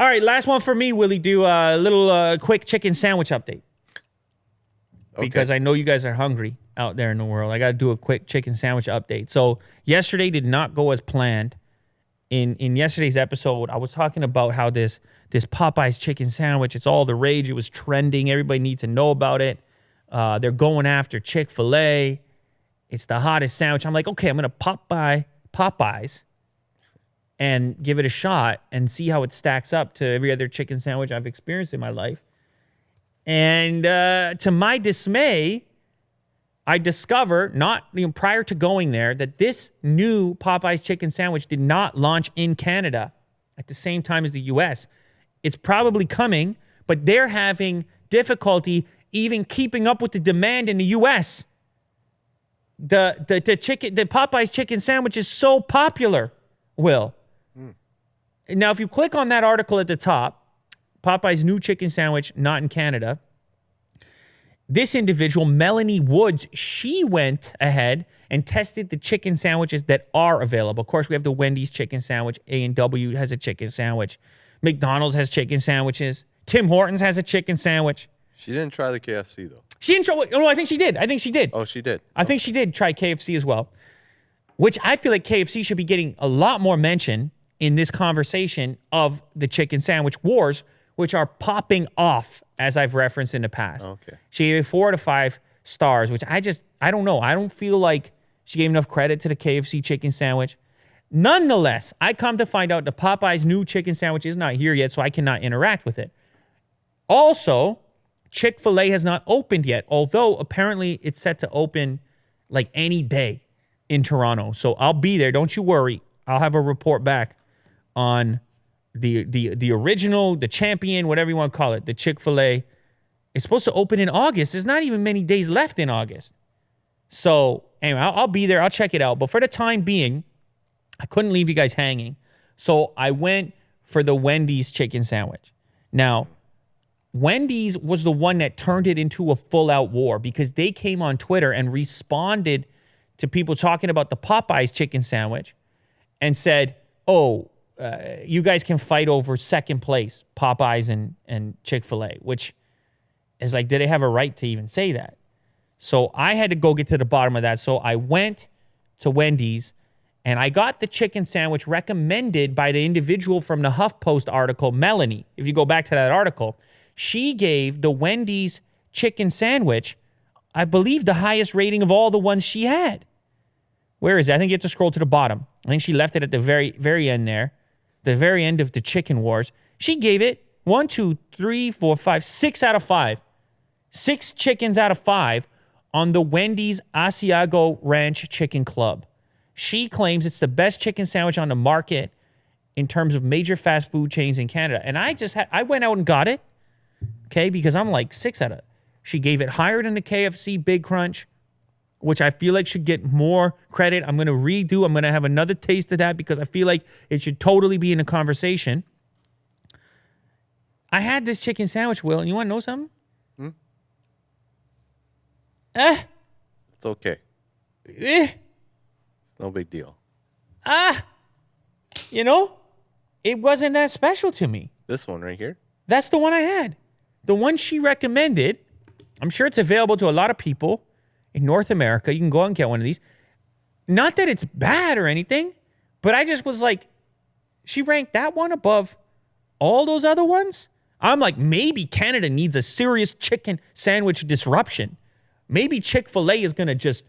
All right, last one for me, Willie. Do a little quick chicken sandwich update. Because I know you guys are hungry out there in the world. I got to do a quick chicken sandwich update. So yesterday did not go as planned. In yesterday's episode, I was talking about how this Popeye's chicken sandwich, it's all the rage. It was trending. Everybody needs to know about it. They're going after Chick-fil-A. It's the hottest sandwich. I'm like, okay, I'm going to pop by Popeye's and give it a shot and see how it stacks up to every other chicken sandwich I've experienced in my life. And to my dismay, I discovered, prior to going there, that this new Popeye's chicken sandwich did not launch in Canada at the same time as the U.S. It's probably coming, but they're having difficulty even keeping up with the demand in the U.S. The Popeye's chicken sandwich is so popular, Will. Now, if you click on that article at the top, Popeye's new chicken sandwich, not in Canada. This individual, Melanie Woods, she went ahead and tested the chicken sandwiches that are available. Of course, we have the Wendy's chicken sandwich. A&W has a chicken sandwich. McDonald's has chicken sandwiches. Tim Hortons has a chicken sandwich. She didn't try the KFC, though. She didn't try. No, I think she did. Oh, she did. I think she did try KFC as well, which I feel like KFC should be getting a lot more mention in this conversation of the chicken sandwich wars, which are popping off, as I've referenced in the past. Okay. She gave it 4 to 5 stars, which I don't know. I don't feel like she gave enough credit to the KFC chicken sandwich. Nonetheless, I come to find out the Popeye's new chicken sandwich is not here yet, so I cannot interact with it. Also, Chick-fil-A has not opened yet, although apparently it's set to open like any day in Toronto. So I'll be there. Don't you worry. I'll have a report back on the original, the champion, whatever you want to call it, the Chick-fil-A. It's supposed to open in August. There's not even many days left in August. So anyway, I'll be there. I'll check it out. But for the time being, I couldn't leave you guys hanging. So I went for the Wendy's chicken sandwich. Now, Wendy's was the one that turned it into a full-out war because they came on Twitter and responded to people talking about the Popeye's chicken sandwich and said, you guys can fight over second place, Popeyes and Chick-fil-A, which is like, did they have a right to even say that? So I had to go get to the bottom of that. So I went to Wendy's and I got the chicken sandwich recommended by the individual from the HuffPost article, Melanie. If you go back to that article, she gave the Wendy's chicken sandwich, I believe, the highest rating of all the ones she had. Where is it? I think you have to scroll to the bottom. I think she left it at the very, very end there. The very end of the chicken wars. She gave it 1, 2, 3, 4, 5, 6 out of 5. 6 chickens out of 5 on the Wendy's Asiago Ranch Chicken Club. She claims it's the best chicken sandwich on the market in terms of major fast food chains in Canada. And I went out and got it, okay, because I'm like 6 out of. She gave it higher than the KFC Big Crunch, which I feel like should get more credit. I'm going to have another taste of that because I feel like it should totally be in the conversation. I had this chicken sandwich, Will, and you want to know something? It's okay. It's no big deal. It wasn't that special to me. This one right here? That's the one I had. The one she recommended, I'm sure it's available to a lot of people in North America. You can go out and get one of these. Not that it's bad or anything, but I just was like, she ranked that one above all those other ones? I'm like, maybe Canada needs a serious chicken sandwich disruption. Maybe Chick-fil-A is going to just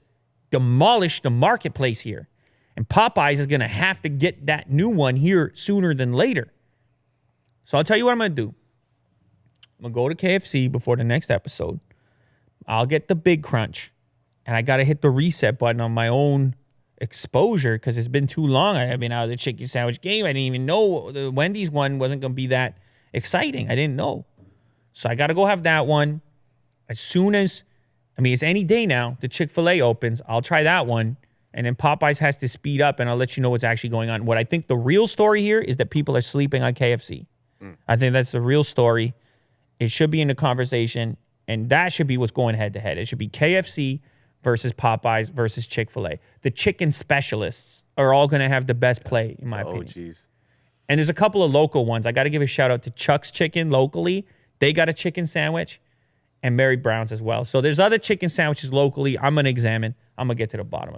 demolish the marketplace here. And Popeyes is going to have to get that new one here sooner than later. So I'll tell you what I'm going to do. I'm going to go to KFC before the next episode. I'll get the Big Crunch. And I got to hit the reset button on my own exposure because it's been too long. I have been out of the chicken sandwich game. I didn't even know the Wendy's one wasn't going to be that exciting. I didn't know. So I got to go have that one. As soon as, it's any day now, the Chick-fil-A opens, I'll try that one. And then Popeyes has to speed up, and I'll let you know what's actually going on. What I think the real story here is that people are sleeping on KFC. I think that's the real story. It should be in the conversation, and that should be what's going head-to-head. It should be KFC versus Popeyes versus Chick-fil-A. The chicken specialists are all going to have the best play, in my opinion. Oh, jeez. And there's a couple of local ones. I got to give a shout out to Chuck's Chicken locally. They got a chicken sandwich, and Mary Brown's as well. So there's other chicken sandwiches locally I'm going to examine. I'm going to get to the bottom of it.